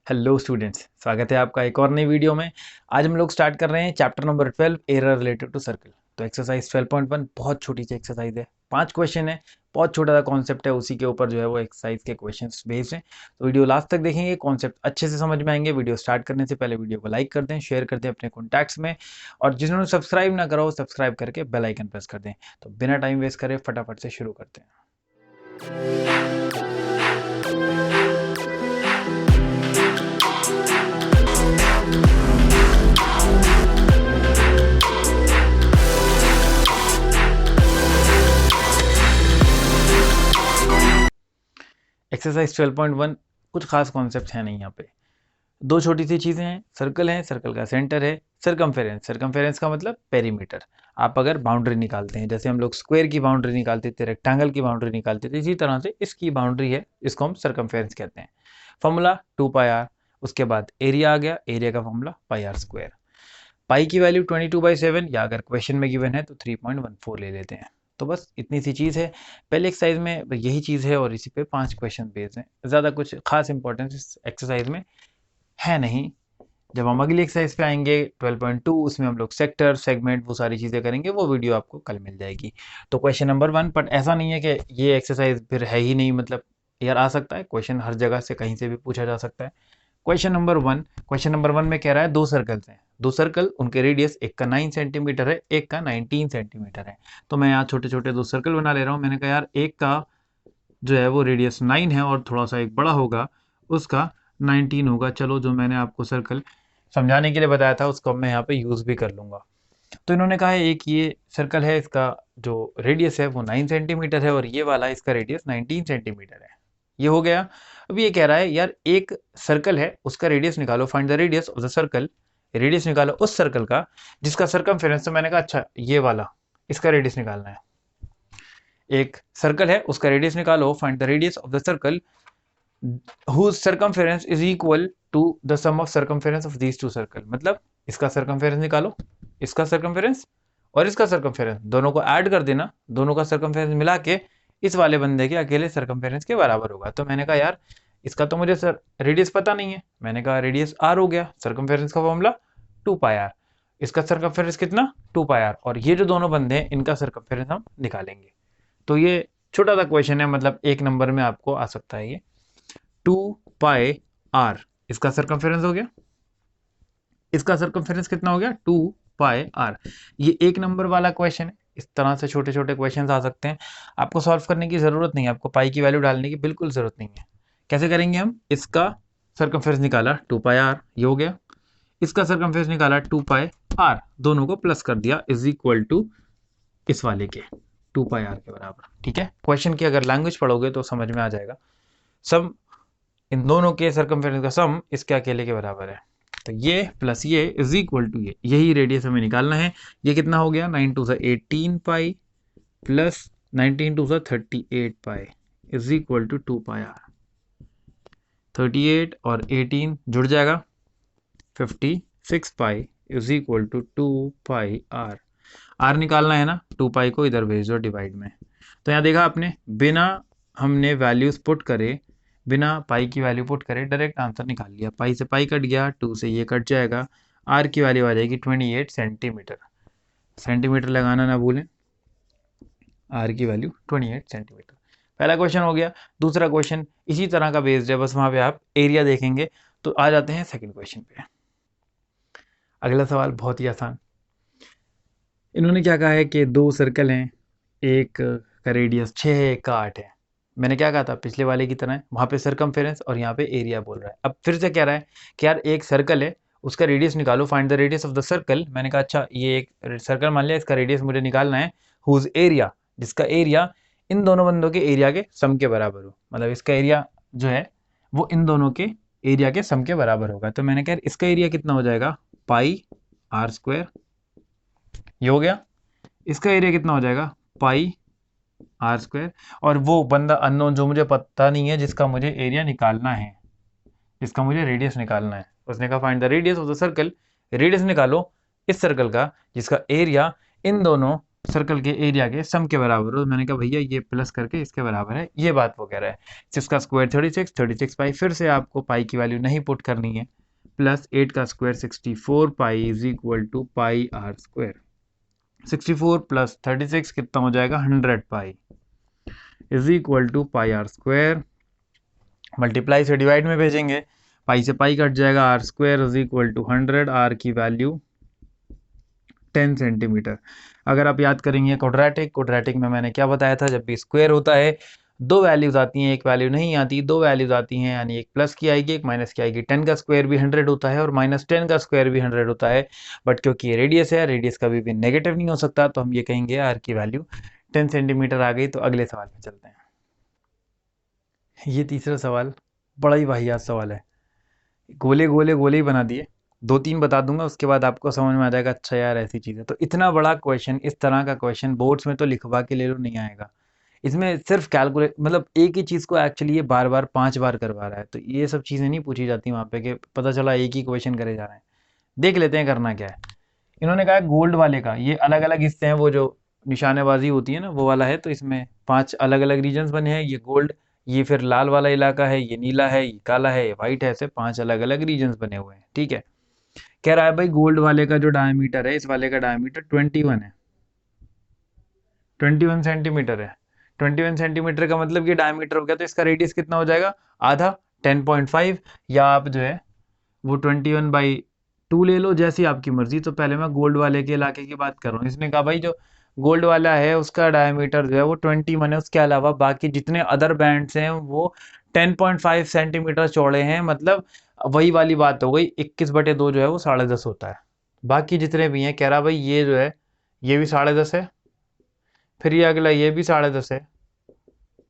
Hello students, स्वागत है आपका एक और नई वीडियो में। आज हम लोग स्टार्ट कर रहे हैं chapter number 12 areas related to circle. तो एक्सरसाइज 12.1 बहुत छोटी सी एक्सरसाइज है, 5 क्वेश्चन है, बहुत छोटा सा कॉन्सेप्ट है, उसी के ऊपर जो है वो एक्सरसाइज के क्वेश्चंस बेस्ड हैं। तो वीडियो लास्ट तक देखेंगे, कॉन्सेप्ट अच्छे से समझ में आएंगे। वीडियो स्टार्ट करने से पहले वीडियो को लाइक कर दें, शेयर कर दें अपने कॉन्टैक्ट्स में, और जिन्होंने सब्सक्राइब ना करा हो सब्सक्राइब करके बेल आइकन प्रेस कर दें। तो बिना टाइम वेस्ट करे फटाफट से शुरू करते हैं। एक्सरसाइज 12.1 कुछ खास कॉन्सेप्ट है नहीं यहाँ पे। दो छोटी सी चीज़ें हैं, सर्कल है, सर्कल का सेंटर है, सर्कमफेरेंस, सर्कमफेरेंस का मतलब पेरीमीटर। आप अगर बाउंड्री निकालते हैं, जैसे हम लोग स्क्वायर की बाउंड्री निकालते थे, रेक्टेंगल की बाउंड्री निकालते थे, इसी तरह से इसकी बाउंड्री है, इसको हम सर्कमफेरेंस कहते हैं। फॉर्मूला 2πr, उसके बाद एरिया आ गया, एरिया का फॉर्मूला πr²। पाई की वैल्यू 22/7, या अगर क्वेश्चन में गिवन है तो 3.14 ले लेते हैं। तो बस इतनी सी चीज़ है, पहले एक्सरसाइज में यही चीज़ है और इसी पे 5 क्वेश्चन बेस्ड हैं। ज़्यादा कुछ खास इंपॉर्टेंस इस एक्सरसाइज में है नहीं। जब हम अगली एक्सरसाइज पे आएंगे 12.2, उसमें हम लोग सेक्टर, सेगमेंट, वो सारी चीज़ें करेंगे, वो वीडियो आपको कल मिल जाएगी। तो क्वेश्चन नंबर 1, बट ऐसा नहीं है कि ये एक्सरसाइज फिर है ही नहीं, मतलब यार आ सकता है क्वेश्चन, हर जगह से कहीं से भी पूछा जा सकता है। क्वेश्चन नंबर 1 में कह रहा है दो सर्कल्स हैं, दो सर्कल, उनके रेडियस एक का 9 सेंटीमीटर है, एक का 19 सेंटीमीटर है। तो मैं यहाँ छोटे छोटे दो सर्कल बना ले रहा हूँ। मैंने कहा यार एक का जो है वो रेडियस 9 है और थोड़ा सा एक बड़ा होगा, उसका 19 होगा। चलो, जो मैंने आपको सर्कल समझाने के लिए बताया था उसको मैं यहाँ पे यूज़ भी कर लूँगा। तो इन्होंने कहा है एक ये सर्कल है, इसका जो रेडियस है वो 9 सेंटीमीटर है, और ये वाला इसका रेडियस 19 सेंटीमीटर है। ये हो गया। अब ये कह रहा है यार एक सर्कल है, उसका रेडियस निकालो, find the radius of the circle. Radius निकालो उस सर्कल का जिसका सर्कमफेरेंस, तो मैंने कहा अच्छा ये वाला, इसका रेडियस निकालना है। एक सर्कल है, उसका रेडियस निकालो, find the radius of the circle whose circumference is equal to the sum of circumference of these two circle। मतलब इसका सर्कमफेरेंस निकालो, इसका सर्कमफेरेंस और इसका सर्कमफेरेंस दोनों को ऐड कर देना, दोनों का सर्कमफेरेंस मिला के इस वाले बंदे के अकेले सर्कमफेरेंस के बराबर होगा। तो मैंने कहा यार इसका तो मुझे सर रेडियस पता नहीं है, मैंने कहा रेडियस r हो गया, सर्कमफेरेंस का फॉर्मूला 2πr, इसका सर्कमफेरेंस कितना 2πr, और ये जो दोनों बंदे हैं इनका सर्कमफेरेंस हम निकालेंगे। तो ये छोटा सा क्वेश्चन है, मतलब 1 नंबर में आपको आ सकता है ये। 2πr इसका सर्कमफेरेंस हो गया, इसका सर्कमफेरेंस कितना हो गया 2πr। ये 1 नंबर वाला क्वेश्चन है। इस तरह से छोटे छोटे क्वेश्चन आ सकते हैं, आपको सॉल्व करने की ज़रूरत नहीं है, आपको पाई की वैल्यू डालने की बिल्कुल ज़रूरत नहीं है। कैसे करेंगे हम, इसका सर्कमफेरेंस निकाला 2πr, ये हो गया, इसका सर्कमफेरेंस निकाला 2πr, दोनों को प्लस कर दिया, इज इक्वल टू इस वाले के 2πr के बराबर। ठीक है, क्वेश्चन की अगर लैंग्वेज पढ़ोगे तो समझ में आ जाएगा। सम इन दोनों के सर्कमफेरेंस का सम इसके अकेले के बराबर है, तो ये प्लस ये इज इक्वल टू ये, यही रेडियस हमें निकालना है। ये कितना हो गया 9 2 18 pi plus 19 2 38 pi is equal to 2πr। 38 और 18 जुड़ जाएगा, 56 pi is equal to 2πr। r निकालना है ना, 2π को इधर भेज दो डिवाइड में। तो यहाँ देखा आपने, बिना हमने वैल्यूज पुट करे, बिना पाई की वैल्यू पुट करे डायरेक्ट आंसर निकाल लिया। पाई से पाई कट गया, 2 से ये कट जाएगा, आर की वैल्यू आ जाएगी 28 सेंटीमीटर। सेंटीमीटर लगाना ना भूलें, आर की वैल्यू 28 सेंटीमीटर। पहला क्वेश्चन हो गया। दूसरा क्वेश्चन इसी तरह का बेस्ड है, बस वहाँ पे आप एरिया देखेंगे। तो आ जाते हैं सेकेंड क्वेश्चन पे। अगला सवाल बहुत ही आसान। इन्होंने क्या कहा है कि दो सर्कल हैं, एक का रेडियस 6 है, एक का 8 है। मैंने क्या कहा था पिछले वाले की तरह, वहाँ पे सर्कमफेरेंस और यहाँ पे एरिया बोल रहा है। अब फिर से कह रहा है कि यार एक सर्कल है, उसका रेडियस निकालो, find the radius of the circle. मैंने कहा अच्छा ये एक सर्कल मान लिया, इसका रेडियस मुझे निकालना है, हुज एरिया, जिसका एरिया इन दोनों बंदों के एरिया के सम के बराबर हो, मतलब इसका एरिया जो है वो इन दोनों के एरिया के सम के बराबर होगा। तो मैंने कहा इसका एरिया कितना हो जाएगा πr², ये हो गया। इसका एरिया कितना हो जाएगा πr², और वो बंदा अननोन जो मुझे पता नहीं है, जिसका मुझे एरिया निकालना है, जिसका मुझे रेडियस निकालना है, उसने कहा find the radius of the circle. Radius निकालो इस सर्कल का जिसका एरिया इन दोनों सर्कल के एरिया के सम के बराबर हो। मैंने कहा भैया ये प्लस करके इसके बराबर है, ये बात वो कह रहा है। 6 का स्क्वायर 36, 36 पाई, फिर से आपको पाई की वैल्यू नहीं पुट करनी है, प्लस 8 का square 64 pi is equal to pi r square. 64 plus 36 कितना हो जाएगा, 100 pi is equal to pi r square. Multiply से डिवाइड में भेजेंगे, पाई से पाई कट जाएगा, r square is equal to 100, आर की वैल्यू 10 सेंटीमीटर। अगर आप याद करेंगे क्वाड्रेटिक में मैंने क्या बताया था, जब भी स्क्वायर होता है दो वैल्यूज आती हैं, एक वैल्यू नहीं आती, दो वैल्यूज आती हैं, यानी एक प्लस की आएगी एक माइनस की आएगी। 10 का स्क्वायर भी 100 होता है और -10 का स्क्वायर भी 100 होता है, बट क्योंकि ये रेडियस है, रेडियस कभी भी नेगेटिव नहीं हो सकता, तो हम ये कहेंगे आर की वैल्यू 10 सेंटीमीटर आ गई। तो अगले सवाल में चलते हैं। ये तीसरा सवाल बड़ा ही वाहियात सवाल है, गोले गोले गोले ही बना दिए, 2-3 बता दूंगा, उसके बाद आपको समझ में आ जाएगा अच्छा यार ऐसी चीज़ है। तो इतना बड़ा क्वेश्चन, इस तरह का क्वेश्चन बोर्ड्स में तो लिखवा के ले लो नहीं आएगा। इसमें सिर्फ कैलकुलेट, मतलब एक ही चीज़ को एक्चुअली ये बार बार 5 बार करवा रहा है, तो ये सब चीज़ें नहीं पूछी जाती वहाँ पे कि पता चला एक ही क्वेश्चन करे जा रहे हैं। देख लेते हैं करना क्या है। इन्होंने कहा गोल्ड वाले का, ये अलग अलग हिस्से हैं, वो जो निशानेबाजी होती है ना वो वाला है, तो इसमें 5 अलग अलग रीजन्स बने हैं। ये गोल्ड, ये फिर लाल वाला इलाका है, ये नीला है, ये काला है, ये वाइट है, ऐसे 5 अलग अलग रीजन्स बने हुए हैं। ठीक है, कह रहा है भाई गोल्ड वाले का जो डायमीटर है, इस वाले का डायमीटर 21 है, 21 सेंटीमीटर है। 21 सेंटीमीटर का मतलब ये डायमीटर हो गया, तो इसका रेडियस कितना हो जाएगा, आधा, 10.5, या आप जो है वो 21/2 ले लो, जैसी आपकी मर्जी। तो पहले मैं गोल्ड वाले के इलाके की बात कर रहा हूँ। इसने कहा भाई जो गोल्ड वाला है उसका डायमीटर जो है वो 21 है, उसके अलावा बाकी जितने अदर बैंड्स हैं वो 10.5 सेंटीमीटर चौड़े हैं। मतलब वही वाली बात हो गई, 21/2 जो है वो 10.5 होता है। बाकी जितने भी हैं, कह रहा भाई ये जो है ये भी 10.5 है, फिर ये अगला ये भी 10.5 है,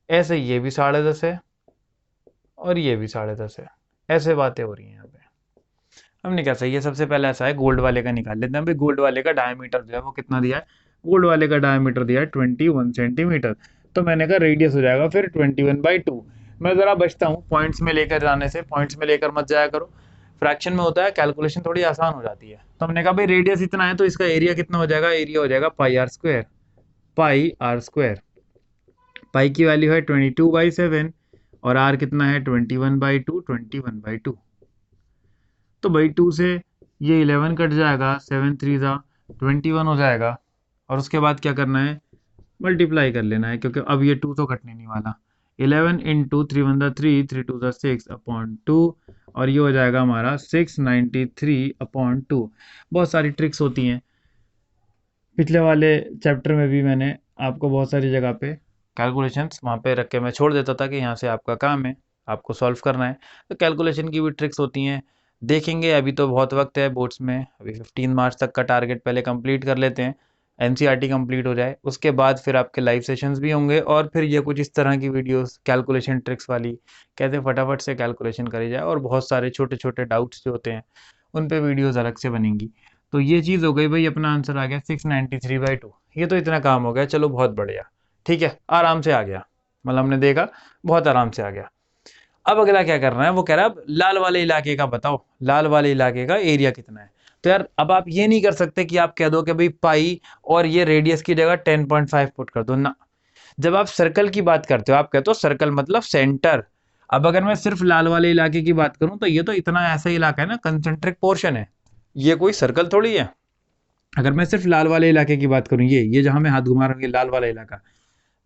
ऐसे ये भी 10.5 है, और ये भी 10.5 है। ऐसे बातें हो रही हैं यहाँ पे। हमने क्या सही है, सबसे पहले ऐसा है गोल्ड वाले का निकाल लेते हैं। भाई गोल्ड वाले का डायमीटर जो है वो कितना दिया है, गोल्ड वाले का डायमीटर दिया है 21 सेंटीमीटर। तो मैंने कहा रेडियस हो जाएगा फिर 21/2। मैं ज़रा बचता हूँ पॉइंट्स में लेकर जाने से, पॉइंट्स में लेकर मत जाया करो, फ्रैक्शन में होता है कैलकुलेशन थोड़ी आसान हो जाती है। तो हमने कहा भाई रेडियस इतना है, तो इसका एरिया कितना हो जाएगा, एरिया हो जाएगा pi r square. Pi r square, pi की वैल्यू है 22/7 और आर कितना है 21/2, 21/2। तो भाई 2 से ये 11 कट जाएगा, 7 3 जा 21 हो जाएगा, और उसके बाद क्या करना है, मल्टीप्लाई कर लेना है, क्योंकि अब ये 2 तो कटने नहीं वाला। 11 इंटू 3 1 3, 3 2 6 अपॉन 2, और ये हो जाएगा हमारा 693/2। बहुत सारी ट्रिक्स होती हैं, पिछले वाले चैप्टर में भी मैंने आपको बहुत सारी जगह पे कैलकुलेशंस वहाँ पे रख के मैं छोड़ देता था कि यहाँ से आपका काम है, आपको सॉल्व करना है। तो कैलकुलेशन की भी ट्रिक्स होती हैं, देखेंगे। अभी तो बहुत वक्त है बोर्ड्स में, अभी 15 मार्च तक का टारगेट पहले कंप्लीट कर लेते हैं, एनसीईआरटी कंप्लीट हो जाए, उसके बाद फिर आपके लाइव सेशंस भी होंगे, और फिर ये कुछ इस तरह की वीडियोस कैलकुलेशन ट्रिक्स वाली, कैसे फटाफट से कैलकुलेशन करी जाए, और बहुत सारे छोटे छोटे डाउट्स जो होते हैं उन पे वीडियोस अलग से बनेंगी। तो ये चीज़ हो गई भाई, अपना आंसर आ गया 693/2। ये तो इतना काम हो गया, चलो बहुत बढ़िया, ठीक है, आराम से आ गया, मतलब हमने देखा बहुत आराम से आ गया। अब अगला क्या करना है, वो कह रहा है अब लाल वाले इलाके का बताओ, लाल वाले इलाके का एरिया कितना है। तो यार अब आप ये नहीं कर सकते कि आप कह दो कि भाई पाई और ये रेडियस की जगह 10.5 पुट कर दो ना। जब आप सर्कल की बात करते हो, आप कहते हो सर्कल मतलब सेंटर। अब अगर मैं सिर्फ लाल वाले इलाके की बात करूं, तो ये तो इतना ऐसा इलाका है ना, कंसेंट्रिक पोर्शन है, ये कोई सर्कल थोड़ी है। अगर मैं सिर्फ लाल वाले इलाके की बात करूं, ये जहां मैं हाथ घुमा रहा हूं, ये लाल वाला इलाका,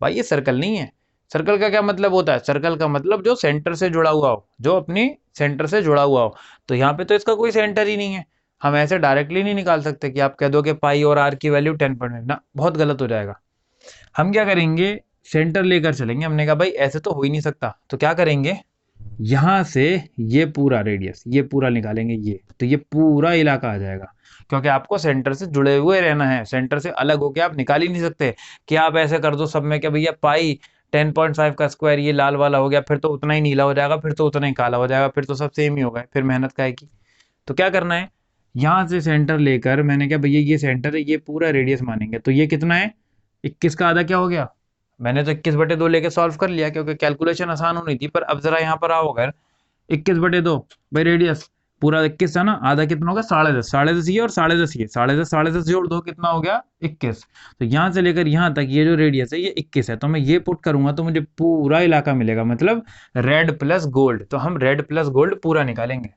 भाई ये सर्कल नहीं है। सर्कल का क्या मतलब होता है, सर्कल का मतलब जो सेंटर से जुड़ा हुआ हो, जो अपनी सेंटर से जुड़ा हुआ हो। तो यहाँ पे तो इसका कोई सेंटर ही नहीं है, हम ऐसे डायरेक्टली नहीं निकाल सकते कि आप कह दो कि पाई और आर की वैल्यू 10.5 ना, बहुत गलत हो जाएगा। हम क्या करेंगे, सेंटर लेकर चलेंगे। हमने कहा भाई ऐसे तो हो ही नहीं सकता, तो क्या करेंगे, यहाँ से ये पूरा रेडियस, ये पूरा निकालेंगे, ये तो ये पूरा इलाका आ जाएगा, क्योंकि आपको सेंटर से जुड़े हुए रहना है, सेंटर से अलग होके आप निकाल ही नहीं सकते कि आप ऐसे कर दो सब में कि भैया पाई 10.5 का स्क्वायर ये लाल वाला हो गया, फिर तो उतना ही नीला हो जाएगा, फिर तो उतना ही काला हो जाएगा, फिर तो सब सेम ही होगा, फिर मेहनत का है की। तो क्या करना है, यहाँ से सेंटर लेकर, मैंने क्या भैया ये सेंटर है, ये पूरा रेडियस मानेंगे, तो ये कितना है, 21 का आधा क्या हो गया, मैंने तो 21/2 लेके सॉल्व कर लिया, क्योंकि कैलकुलेशन आसान होनी थी। पर अब जरा यहाँ पर आओ, अगर 21/2 भाई रेडियस पूरा 21 था ना, आधा कितना होगा 10.5, 10.5 ये और 10.5 ये, 10.5 जोड़ दो कितना हो गया 21। तो यहाँ से लेकर यहाँ तक ये जो रेडियस है ये 21 है, तो मैं ये पुट करूंगा तो मुझे पूरा इलाका मिलेगा, मतलब रेड प्लस गोल्ड। तो हम रेड प्लस गोल्ड पूरा निकालेंगे।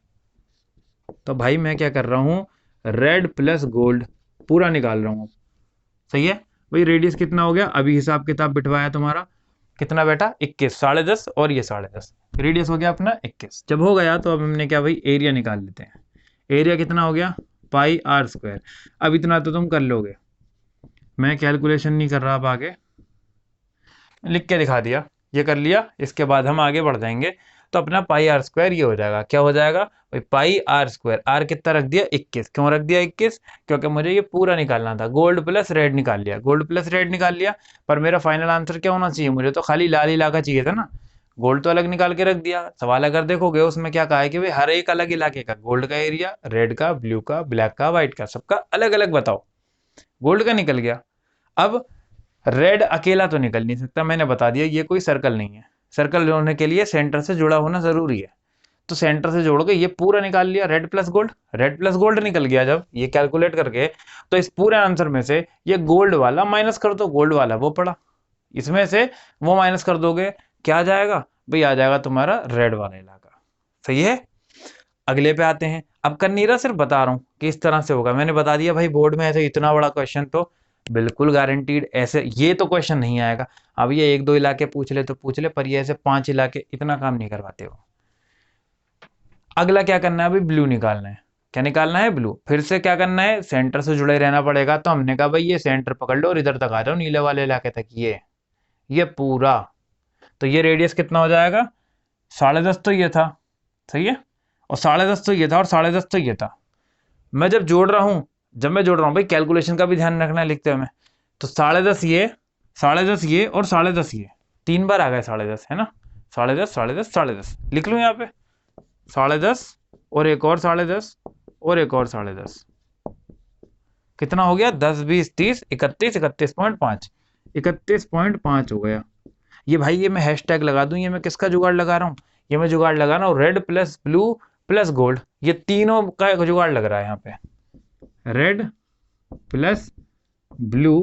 तो भाई मैं क्या कर रहा हूँ, रेड प्लस गोल्ड पूरा निकाल रहा हूँ। सही है भाई, रेडियस कितना हो गया, अभी हिसाब किताब बिठवाया तुम्हारा, कितना बेटा 21, 10.5 और ये 10.5, रेडियस हो गया अपना 21। जब हो गया तो अब हमने क्या भाई एरिया निकाल लेते हैं। एरिया कितना हो गया पाई आर स्क्वायर। अब इतना तो तुम कर लोगे, मैं कैलकुलेशन नहीं कर रहा, अब आगे लिख के दिखा दिया, ये कर लिया। इसके बाद हम आगे बढ़ जाएंगे तो अपना पाई आर स्क्वायर ये हो जाएगा, क्या हो जाएगा भाई पाई आर स्क्वायर। आर कितना रख दिया 21, क्यों रख दिया 21, क्योंकि मुझे ये पूरा निकालना था। गोल्ड प्लस रेड निकाल लिया, गोल्ड प्लस रेड निकाल लिया, पर मेरा फाइनल आंसर क्या होना चाहिए, मुझे तो खाली लाल इलाका चाहिए था ना। गोल्ड तो अलग निकाल के रख दिया। सवाल अगर देखोगे उसमें क्या कहा है कि भाई हर एक अलग इलाके का गोल्ड का एरिया, रेड का, ब्लू का, ब्लैक का, व्हाइट का, सबका अलग अलग बताओ। गोल्ड का निकल गया। अब रेड अकेला तो निकल नहीं सकता, मैंने बता दिया ये कोई सर्कल नहीं है। सर्कल होने के लिए सेंटर से जुड़ा होना जरूरी है, तो सेंटर से जोड़ के ये पूरा निकाल लिया, red plus gold. Red plus gold निकल गया जब ये कैलकुलेट करके, तो इस पूरे आंसर में से ये गोल्ड वाला माइनस कर दो, गोल्ड वाला वो पड़ा, इसमें से वो माइनस कर दोगे, क्या आ जाएगा भाई, आ जाएगा तुम्हारा रेड वाला इलाका। सही है। अगले पे आते हैं। अब कर नहीं रहा, सिर्फ बता रहा हूं कि इस तरह से होगा। मैंने बता दिया भाई बोर्ड में ऐसे इतना बड़ा क्वेश्चन तो बिल्कुल गारंटीड ऐसे ये तो क्वेश्चन नहीं आएगा। अब ये 1-2 इलाके पूछ ले तो पूछ ले, पर ये ऐसे 5 इलाके इतना काम नहीं करवाते हो। अगला क्या करना है, अभी ब्लू निकालना है। क्या निकालना है, ब्लू। फिर से क्या करना है, सेंटर से जुड़े रहना पड़ेगा। तो हमने कहा भाई ये सेंटर पकड़ लो और इधर तक आ जाओ, नीले वाले इलाके तक, ये पूरा। तो ये रेडियस कितना हो जाएगा 10.5 तो ये था, सही है, और 10.5 तो ये था, और 10.5 तो ये था। मैं जब जोड़ रहा हूं, भाई कैलकुलेशन का भी ध्यान रखना है लिखते हुए। तो 10.5 ये, 10.5 ये और 10.5 ये, 3 बार आ गए 10.5, है ना। 10.5, 10.5, 10.5 लिख लूं यहाँ पे, 10.5 और एक और 10.5 और एक और 10.5, कितना हो गया 10, 20, 30, 31, 31.5, 31.5 हो गया। ये भाई ये मैं हैशटैग लगा दूं, ये मैं किसका जुगाड़ लगा रहा हूँ, ये मैं जुगाड़ लगा रहा हूँ red plus blue plus gold, ये तीनों का जुगाड़ लग रहा है यहाँ पे। Red plus blue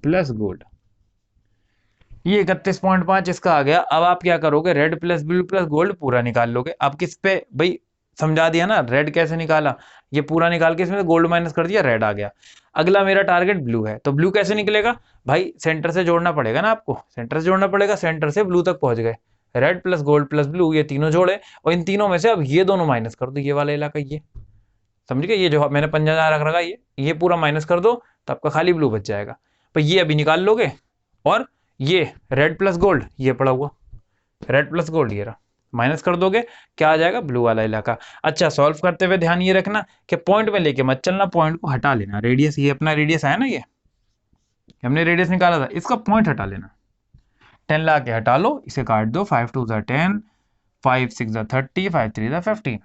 plus gold, ये 31.5 इसका आ गया। अब आप क्या करोगे, red plus blue plus gold पूरा निकाल लोगे। अब किस पे भाई, समझा दिया ना रेड कैसे निकाला, ये पूरा निकाल के इसमें गोल्ड माइनस कर दिया, रेड आ गया। अगला मेरा टारगेट ब्लू है, तो ब्लू कैसे निकलेगा भाई, सेंटर से जोड़ना पड़ेगा ना आपको, सेंटर से जोड़ना पड़ेगा, सेंटर से ब्लू तक पहुंच गए। Red plus gold plus blue ये तीनों जोड़े, और इन तीनों में से अब ये दोनों माइनस कर दो, ये वाला इलाका, ये समझ गए, ये जो मैंने पंजा रख रखा ये पूरा माइनस कर दो, तो आपका खाली ब्लू बच जाएगा। तो ये अभी निकाल लोगे, और ये रेड प्लस गोल्ड ये पड़ा हुआ, रेड प्लस गोल्ड ये रहा, माइनस कर दोगे, क्या आ जाएगा ब्लू वाला इलाका। अच्छा, सॉल्व करते हुए ध्यान ये रखना कि पॉइंट में लेके मत चलना, पॉइंट को हटा लेना। रेडियस, ये अपना रेडियस आया ना, ये हमने रेडियस निकाला था, इसका पॉइंट हटा लेना। 10 ला के हटा लो, इसे काट दो, 5 2 10, 5 6 30, 5 3 15,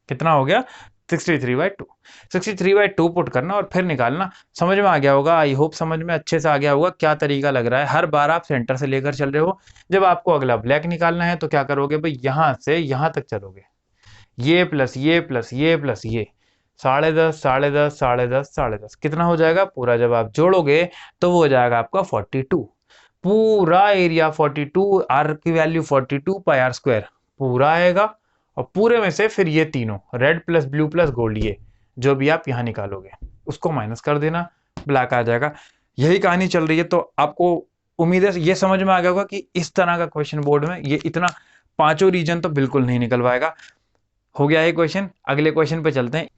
कितना हो गया 63/2। 63/2 पुट करना और फिर निकालना। समझ में आ गया होगा, आई होप समझ में अच्छे से आ गया होगा क्या तरीका लग रहा है। हर बार आप सेंटर से लेकर चल रहे हो, जब आपको अगला ब्लैक निकालना है तो क्या करोगे भाई, यहां से यहां तक चलोगे, ये प्लस ये प्लस ये प्लस ये, 10.5, 10.5, 10.5, 10.5, कितना हो जाएगा पूरा, जब आप जोड़ोगे तो वो हो जाएगा आपका 42। पूरा एरिया 42, आर की वैल्यू 42 पाई आर स्क्वायर पूरा आएगा। और पूरे में से फिर ये तीनों red plus blue plus gold, ये जो भी आप यहाँ निकालोगे उसको माइनस कर देना, ब्लैक आ जाएगा। यही कहानी चल रही है। तो आपको उम्मीद है ये समझ में आ गया होगा कि इस तरह का क्वेश्चन बोर्ड में ये इतना पांचों रीजन तो बिल्कुल नहीं निकलवाएगा। हो गया ये क्वेश्चन, अगले क्वेश्चन पे चलते हैं।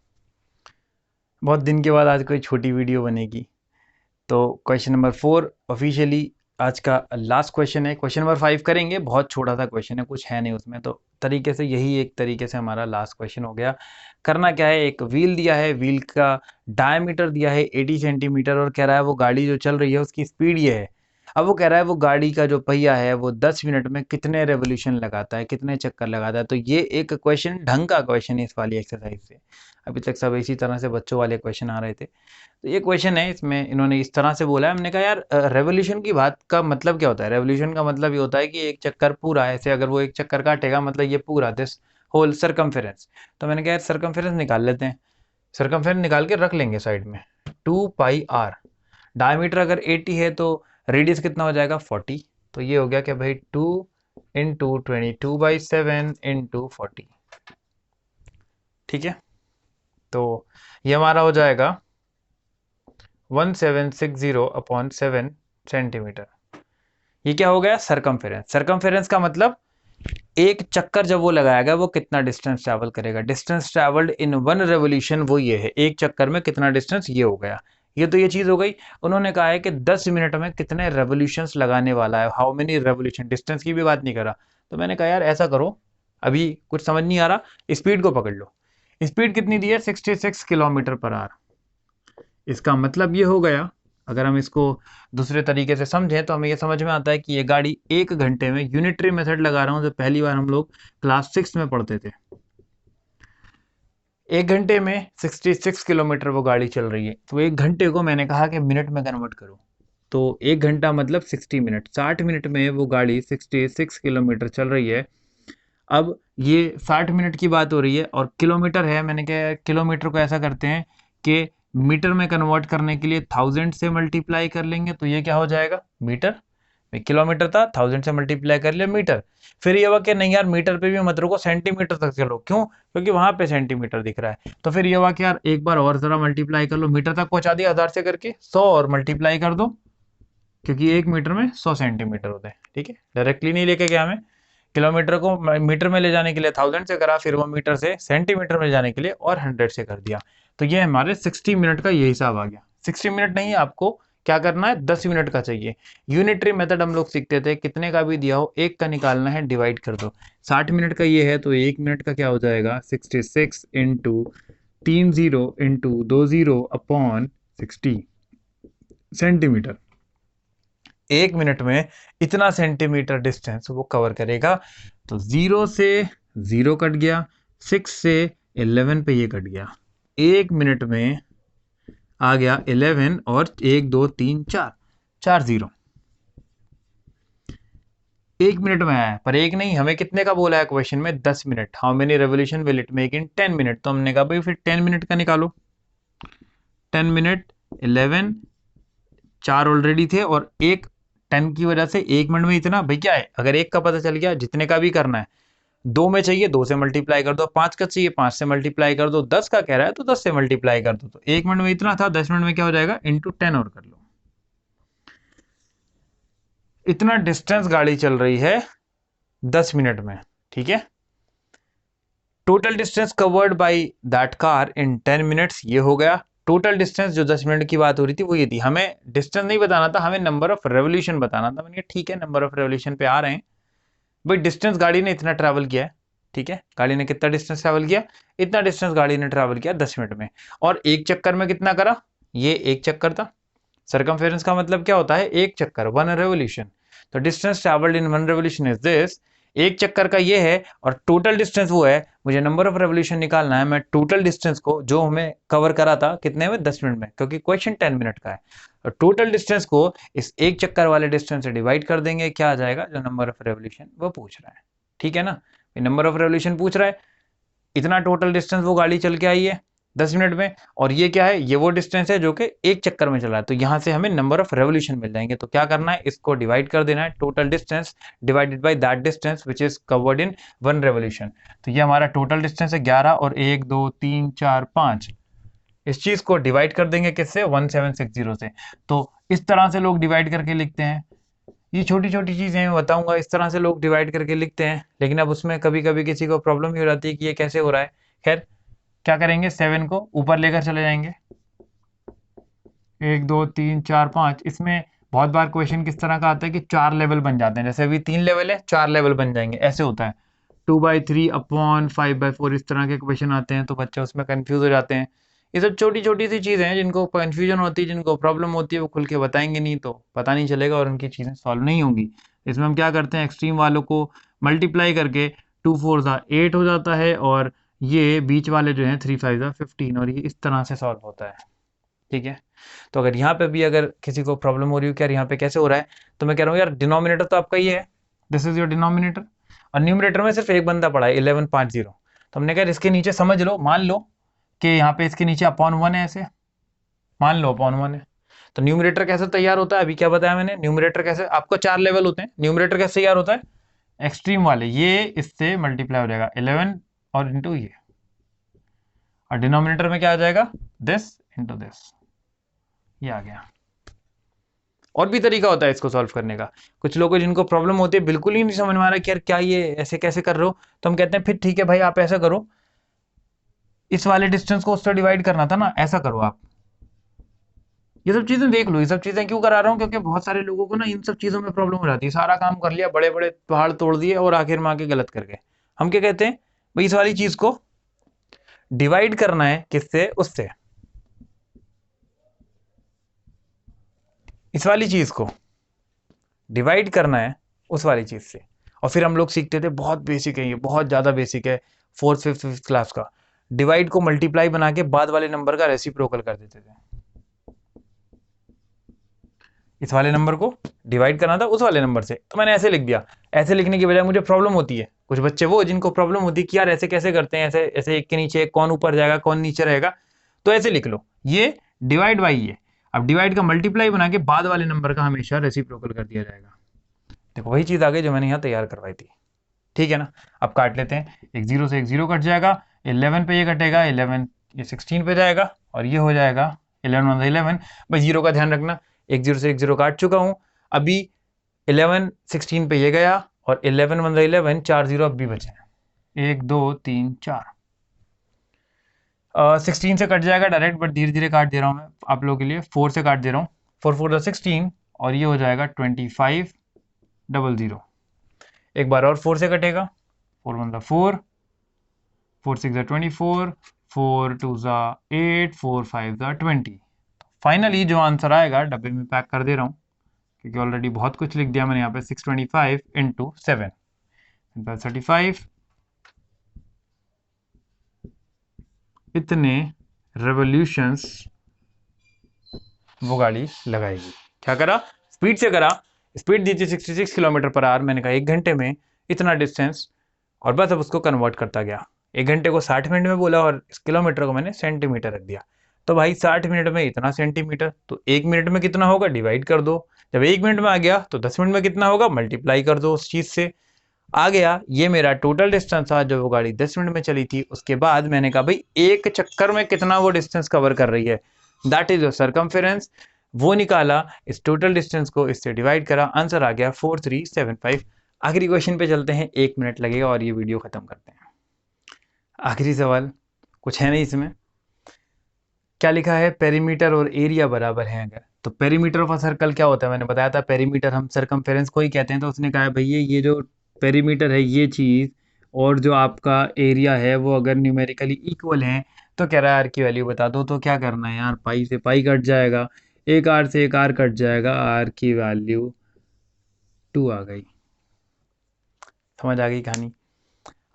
बहुत दिन के बाद आज कोई छोटी वीडियो बनेगी। तो क्वेश्चन नंबर 4 ऑफिशियली आज का लास्ट क्वेश्चन है। क्वेश्चन नंबर 5 करेंगे, बहुत छोटा सा क्वेश्चन है, कुछ है नहीं उसमें, तो तरीके से यही एक तरीके से हमारा लास्ट क्वेश्चन हो गया। करना क्या है, एक व्हील दिया है, व्हील का डायमीटर दिया है 80 सेंटीमीटर, और कह रहा है वो गाड़ी जो चल रही है उसकी स्पीड ये है। अब वो कह रहा है वो गाड़ी का जो पहिया है वो 10 मिनट में कितने रेवोल्यूशन लगाता है, कितने चक्कर लगाता है। तो ये एक क्वेश्चन, ढंग का क्वेश्चन है इस वाली एक्सरसाइज से। अभी तक सब इसी तरह से बच्चों वाले क्वेश्चन आ रहे थे, तो ये क्वेश्चन है, इसमें इन्होंने इस तरह से बोला है। हमने कहा यार रेवोल्यूशन की बात का मतलब क्या होता है, रेवोल्यूशन का मतलब ये होता है कि एक चक्कर पूरा, ऐसे अगर वो एक चक्कर काटेगा मतलब ये पूरा 10 होल सरकमफेरेंस। तो मैंने कहा यार सरकमफेरेंस निकाल लेते हैं, सरकमफेरेंस निकाल के रख लेंगे साइड में। 2πr, डायमीटर अगर 80 है तो रेडियस कितना हो जाएगा 40। तो ये हो गया कि भाई 2 इंटू 22/7 इंटू 40। ठीक है, तो ये हमारा हो जाएगा 1760/7 सेंटीमीटर। ये क्या हो गया सरकमफेरेंस। सरकमफेरेंस का मतलब एक चक्कर जब वो लगाएगा वो कितना डिस्टेंस ट्रैवल करेगा, distance travelled in one revolution, वो ये है एक चक्कर में कितना डिस्टेंस, ये हो गया। ये तो ये चीज हो गई। उन्होंने कहा है कि 10 मिनट में कितने रेवोल्यूशंस लगाने वाला है, हाउ मेनी रेवोल्यूशन, डिस्टेंस की भी बात नहीं करा। तो मैंने कहा यार ऐसा करो, अभी कुछ समझ नहीं आ रहा, स्पीड को पकड़ लो। स्पीड कितनी दी है 66 किलोमीटर पर आवर। इसका मतलब ये हो गया, अगर हम इसको दूसरे तरीके से समझें तो हमें ये समझ में आता है कि ये गाड़ी 1 घंटे में, यूनिटरी मेथड लगा रहा हूं जो पहली बार हम लोग क्लास 6 में पढ़ते थे, 1 घंटे में 66 किलोमीटर वो गाड़ी चल रही है। तो 1 घंटे को मैंने कहा कि मिनट में कन्वर्ट करो, तो 1 घंटा मतलब 60 मिनट, 60 मिनट में वो गाड़ी 66 किलोमीटर चल रही है। अब ये 60 मिनट की बात हो रही है और किलोमीटर है, मैंने कहा किलोमीटर को ऐसा करते हैं कि मीटर में कन्वर्ट करने के लिए 1000 से मल्टीप्लाई कर लेंगे, तो ये क्या हो जाएगा मीटर में, किलोमीटर था 1000 से मल्टीप्लाई कर लिया मीटर। फिर ये हुआ कि नहीं यार मीटर पे भी मत रुको, सेंटीमीटर तक चलो, क्यों, क्योंकि वहां पे सेंटीमीटर दिख रहा है। तो फिर ये हुआ कि यार एक बार और जरा मल्टीप्लाई कर लो, मीटर तक पहुंचा दिया 1000 से करके, 100 और मल्टीप्लाई कर दो, क्योंकि 1 मीटर में 100 सेंटीमीटर होते हैं। ठीक है, डायरेक्टली नहीं लेके गया हमें, किलोमीटर को मीटर में ले जाने के लिए 1000 से करा, फिर वो मीटर से सेंटीमीटर में ले जाने के लिए और 100 से कर दिया। तो ये हमारे 60 मिनट का ये हिसाब आ गया। 60 मिनट नहीं, आपको क्या करना है 10 मिनट का चाहिए। यूनिटरी मेथड हम लोग सीखते थे, कितने का भी दिया हो एक का निकालना है, डिवाइड कर दो। 60 मिनट का ये है तो 1 मिनट का क्या हो जाएगा 66 इंटू 30 इंटू 20/60 सेंटीमीटर। 1 मिनट में इतना सेंटीमीटर डिस्टेंस वो कवर करेगा। तो 0 से 0 कट गया, 6 से 11 पे ये कट गया, 1 मिनट में आ गया 11 और 1 2 3 4, 4 0 1 मिनट में आया। पर एक नहीं, हमें कितने का बोला है क्वेश्चन में 10 minute, how many revolution will it make in 10 minute. तो हमने कहा भाई फिर 10 मिनट का निकालो, 10 मिनट 11, 4 ऑलरेडी थे और एक 10 की वजह से 1 मिनट में इतना, भाई क्या है, अगर एक का पता चल गया, जितने का भी करना है, 2 में चाहिए 2 से मल्टीप्लाई कर दो, 5 का चाहिए 5 से मल्टीप्लाई कर दो, 10 का कह रहा है तो 10 से मल्टीप्लाई कर दो। तो 1 मिनट में इतना था, 10 मिनट में क्या हो जाएगा इंटू 10 और कर लो। इतना डिस्टेंस गाड़ी चल रही है 10 मिनट में। ठीक है, total distance covered by that car in 10 minutes, ये हो गया टोटल डिस्टेंस। जो 10 मिनट की बात हो रही थी वो ये थी, हमें डिस्टेंस नहीं बताना था, हमें नंबर ऑफ रेवोल्यूशन बताना था। मैंने कहा ठीक है, नंबर ऑफ रेवोल्यूशन पे आ रहे हैं भाई, डिस्टेंस गाड़ी ने इतना ट्रैवल किया है। ठीक है, गाड़ी ने कितना डिस्टेंस ट्रैवल किया, इतना डिस्टेंस गाड़ी ने ट्रैवल किया 10 मिनट में। और एक चक्कर में कितना करा, ये एक चक्कर था। सरकमफेरेंस का मतलब क्या होता है, एक चक्कर, वन रेवोल्यूशन। तो distance travelled in one revolution is this, एक चक्कर का ये है, और टोटल डिस्टेंस वो है। मुझे नंबर ऑफ रेवोल्यूशन निकालना है, मैं टोटल डिस्टेंस को जो हमें कवर करा था कितने में 10 मिनट में, क्योंकि क्वेश्चन 10 मिनट का है। और टोटल डिस्टेंस को इस एक चक्कर वाले डिस्टेंस से डिवाइड कर देंगे, क्या आ जाएगा जो नंबर ऑफ रेवोल्यूशन वो पूछ रहा है। ठीक है ना, नंबर ऑफ रेवोल्यूशन पूछ रहा है, इतना टोटल डिस्टेंस वो गाड़ी चल के आई है 10 मिनट में, और ये क्या है, ये वो डिस्टेंस है जो कि एक चक्कर में चला है। तो यहां से हमें नंबर ऑफ रेवोल्यूशन मिल जाएंगे। तो क्या करना है, इसको डिवाइड कर देना है, total distance divided by that distance which is covered in one revolution. तो ये हमारा टोटल डिस्टेंस है 11, और 1 2 3 4 5, इस चीज को डिवाइड कर देंगे किससे, 1760 से। तो इस तरह से लोग डिवाइड करके लिखते हैं। ये छोटी छोटी चीजें मैं बताऊंगा, इस तरह से लोग डिवाइड करके लिखते हैं, लेकिन अब उसमें कभी कभी किसी को प्रॉब्लम ही हो जाती है कि ये कैसे हो रहा है। खैर क्या करेंगे, 7 को ऊपर लेकर चले जाएंगे, 1 2 3 4 5। इसमें बहुत बार क्वेश्चन किस तरह का आता है कि 4 लेवल बन जाते हैं, जैसे अभी 3 लेवल है, 4 लेवल बन जाएंगे, ऐसे होता है। 2/3/5/4 इस तरह के क्वेश्चन आते हैं, तो बच्चे उसमें कंफ्यूज हो जाते हैं। ये सब छोटी छोटी सी चीज़ें हैं, जिनको कंफ्यूजन होती है, जिनको प्रॉब्लम होती है, वो खुल के बताएंगे नहीं तो पता नहीं चलेगा और उनकी चीज़ें सॉल्व नहीं होंगी। इसमें हम क्या करते हैं, एक्सट्रीम वालों को मल्टीप्लाई करके 2 4 8 हो जाता है, और ये बीच वाले जो हैं 3 5 15, और ये इस तरह से सॉल्व होता है। ठीक है, तो अगर यहाँ पे भी अगर किसी को प्रॉब्लम हो रही हो कि यार यहाँ पे कैसे हो रहा है, तो मैं कह रहा हूँ यार डिनोमिनेटर तो आपका ये है, दिस इज योर डिनोमिनेटर, और न्यूमरेटर में सिर्फ एक बंदा पड़ा है 1150, तो हमने कहा इसके नीचे समझ लो, मान लो कि यहाँ पे इसके नीचे अपॉन 1 है, ऐसे मान लो अपॉन 1 है। तो न्यूमरेटर कैसे तैयार होता है, अभी क्या बताया मैंने, न्यूमरेटर कैसे, आपको 4 लेवल होते हैं, न्यूमरेटर कैसे तैयार होता है, एक्सट्रीम वाले ये इससे मल्टीप्लाई हो जाएगा 11 और इंटू ये, और डिनोमिनेटर में क्या आ जाएगा, दिस इंटू दिस, ये आ गया। और भी तरीका होता है इसको सॉल्व करने का। कुछ लोगों को जिनको प्रॉब्लम होती है, बिल्कुल ही नहीं समझ में आ रहा कि यार क्या ये ऐसे कैसे कर रहे हो, तो हम कहते हैं फिर ठीक है भाई आप ऐसा करो, इस वाले डिस्टेंस को उससे डिवाइड करना था ना, ऐसा करो आप। ये सब चीजें देख लो, ये सब चीजें क्यों करा रहा हूँ, क्योंकि बहुत सारे लोगों को ना इन सब चीजों में प्रॉब्लम हो जाती है। सारा काम कर लिया, बड़े बड़े पहाड़ तोड़ दिए और आखिर में आके गलत कर गए। हम क्या कहते हैं भाई, इस वाली चीज को डिवाइड करना है किससे, उससे, इस वाली चीज को डिवाइड करना है उस वाली चीज से। और फिर हम लोग सीखते थे, बहुत बेसिक है ये, बहुत ज्यादा बेसिक है, 4th 5th 5th क्लास का, डिवाइड को मल्टीप्लाई बना के बाद वाले नंबर का रेसिप्रोकल कर देते थे। इस वाले नंबर को डिवाइड करना था उस वाले नंबर से, तो मैंने ऐसे लिख दिया। ऐसे लिखने की वजह मुझे प्रॉब्लम होती है, कुछ बच्चे वो जिनको प्रॉब्लम होती है कि यार ऐसे कैसे करते हैं, ऐसे ऐसे एक के नीचे एक, कौन ऊपर जाएगा कौन नीचे रहेगा, तो ऐसे लिख लो, ये डिवाइड बाई ये। अब डिवाइड का मल्टीप्लाई बना के बाद वाले नंबर का हमेशा रेसिप्रोकल कर दिया जाएगा। देखो वही चीज आ गई जो मैंने यहाँ तैयार करवाई थी, ठीक है ना। अब काट लेते हैं, एक 0 से एक 0 कट जाएगा, 11 पे ये कटेगा, 11 ये 16 पे जाएगा, और ये हो जाएगा 11 1 11। भाई 0 का ध्यान रखना, एक 0 से एक 0 काट चुका हूं, अभी 11 16 पे ये गया, और 11 1 11, 4 0 अब भी बचे हैं, 1 2 3 4। 16 से कट जाएगा डायरेक्ट, बट धीरे धीरे काट दे रहा हूं मैं आप लोगों के लिए, 4 से काट दे रहा हूँ, 4 4 16, और ये हो जाएगा 25 00। एक बार और 4 से कटेगा, 4 1 4, 4 6 24, 4 2 8, 4 5 20। फाइनली जो आंसर आएगा, डब्बे में पैक कर दे रहा हूँ क्योंकि ऑलरेडी बहुत कुछ लिख दिया मैंने यहाँ पे, 625 इंटू 7 35, इतने रेवोल्यूशंस वो गाड़ी लगाएगी। क्या करा, स्पीड से करा, स्पीड दी थी 66 किलोमीटर पर आवर, मैंने कहा 1 घंटे में इतना डिस्टेंस, और बस अब उसको कन्वर्ट करता गया। 1 घंटे को 60 मिनट में बोला, और इस किलोमीटर को मैंने सेंटीमीटर रख दिया। तो भाई 60 मिनट में इतना सेंटीमीटर, तो 1 मिनट में कितना होगा, डिवाइड कर दो। जब 1 मिनट में आ गया तो 10 मिनट में कितना होगा, मल्टीप्लाई कर दो उस चीज से। आ गया, ये मेरा टोटल डिस्टेंस था जो वो गाड़ी 10 मिनट में चली थी। उसके बाद मैंने कहा भाई एक चक्कर में कितना वो डिस्टेंस कवर कर रही है, दैट इज योर सर्कमफेरेंस। वो निकाला, इस टोटल डिस्टेंस को इससे डिवाइड करा, आंसर आ गया 4375। आखिरी क्वेश्चन पे चलते हैं, 1 मिनट लगेगा और ये वीडियो खत्म करते हैं। आखिरी सवाल, कुछ है नहीं इसमें, क्या लिखा है, पेरीमीटर और एरिया बराबर है अगर, तो पेरीमीटर ऑफ अ सर्कल क्या होता है, मैंने बताया था पेरीमीटर हम सर्कमफेरेंस को ही कहते हैं। तो उसने कहा है भैया ये जो पेरीमीटर है ये चीज़, और जो आपका एरिया है वो अगर न्यूमेरिकली इक्वल हैं, तो कह रहा है आर की वैल्यू बता दो। तो क्या करना है यार, पाई से पाई कट जाएगा, एक आर से एक आर कट जाएगा, आर की वैल्यू 2 आ गई। समझ आ गई कहानी।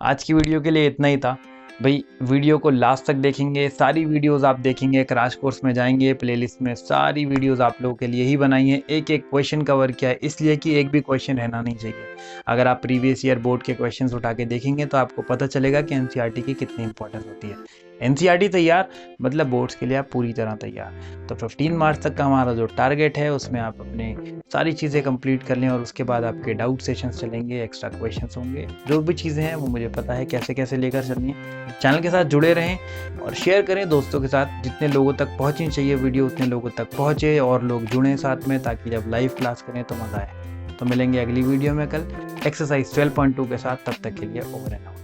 आज की वीडियो के लिए इतना ही था भाई। वीडियो को लास्ट तक देखेंगे, सारी वीडियोस आप देखेंगे, क्रैश कोर्स में जाएंगे, प्लेलिस्ट में सारी वीडियोस आप लोगों के लिए ही बनाई है। एक एक क्वेश्चन कवर किया है, इसलिए कि एक भी क्वेश्चन रहना नहीं चाहिए। अगर आप प्रीवियस ईयर बोर्ड के क्वेश्चंस उठा के देखेंगे तो आपको पता चलेगा कि एनसीईआरटी की कितनी इंपॉर्टेंस होती है। एनसीईआरटी तैयार मतलब बोर्ड्स के लिए आप पूरी तरह तैयार। तो 15 मार्च तक का हमारा जो टारगेट है उसमें आप अपने सारी चीज़ें कंप्लीट कर लें, और उसके बाद आपके डाउट सेशंस चलेंगे, एक्स्ट्रा क्वेश्चंस होंगे, जो भी चीज़ें हैं वो मुझे पता है कैसे कैसे लेकर चलनी है। चैनल के साथ जुड़े रहें और शेयर करें दोस्तों के साथ, जितने लोगों तक पहुँचनी चाहिए वीडियो उतने लोगों तक पहुँचे और लोग जुड़ें साथ में, ताकि जब लाइव क्लास करें तो मज़ा आए। तो मिलेंगे अगली वीडियो में कल एक्सरसाइज 12.2 के साथ, तब तक के लिए ओवर एंड आउट।